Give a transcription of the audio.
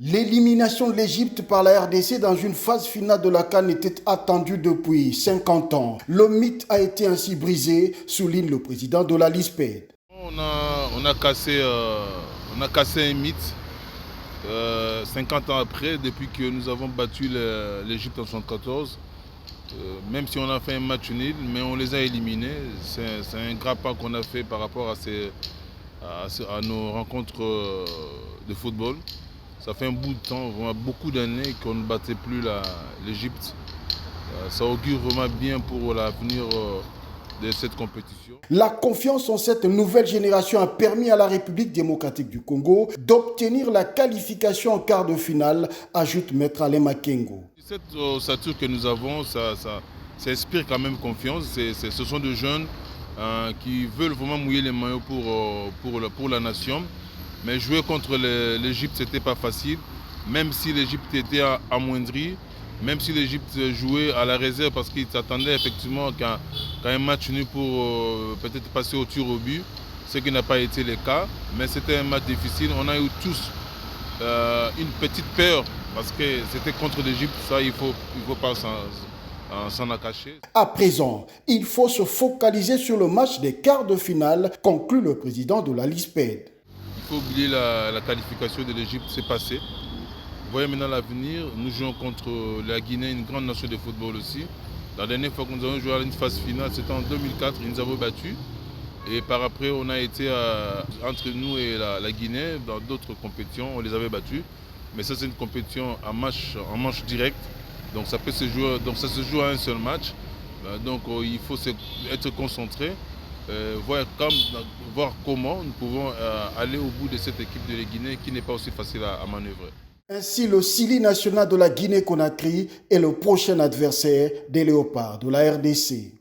L'élimination de l'Égypte par la RDC dans une phase finale de la CAN était attendue depuis 50 ans. Le mythe a été ainsi brisé, souligne le président de la LISPED. On a cassé un mythe 50 ans après, depuis que nous avons battu l'Égypte en 1974. Même si on a fait un match nul, mais on les a éliminés. C'est un grand pas qu'on a fait par rapport à nos rencontres de football. Ça fait un bout de temps, vraiment beaucoup d'années qu'on ne battait plus l'Égypte. Ça augure vraiment bien pour l'avenir de cette compétition. La confiance en cette nouvelle génération a permis à la République démocratique du Congo d'obtenir la qualification en quart de finale, ajoute Maître Alain Makengo. Cette ossature que nous avons, ça inspire quand même confiance. Ce sont des jeunes qui veulent vraiment mouiller les maillots pour la nation. Mais jouer contre l'Égypte, ce n'était pas facile. Même si l'Égypte était amoindrie, même si l'Égypte jouait à la réserve parce qu'ils s'attendaient effectivement qu'un match nul pour peut-être passer au tir au but, ce qui n'a pas été le cas. Mais c'était un match difficile. On a eu tous une petite peur parce que c'était contre l'Égypte. Ça, il faut pas s'en cacher. À présent, il faut se focaliser sur le match des quarts de finale, conclut le président de la LISPED. Il faut oublier la qualification de l'Égypte, c'est passé. Vous voyez maintenant l'avenir, nous jouons contre la Guinée, une grande nation de football aussi. La dernière fois que nous avons joué à une phase finale, c'était en 2004, ils nous avaient battus. Et par après, on a été entre nous et la Guinée, dans d'autres compétitions, on les avait battus. Mais ça, c'est une compétition en manche directe. Donc ça se joue à un seul match. Donc il faut être concentré. Voir comment nous pouvons aller au bout de cette équipe de la Guinée qui n'est pas aussi facile à manœuvrer. Ainsi, le Sili national de la Guinée-Conakry est le prochain adversaire des Léopards de la RDC.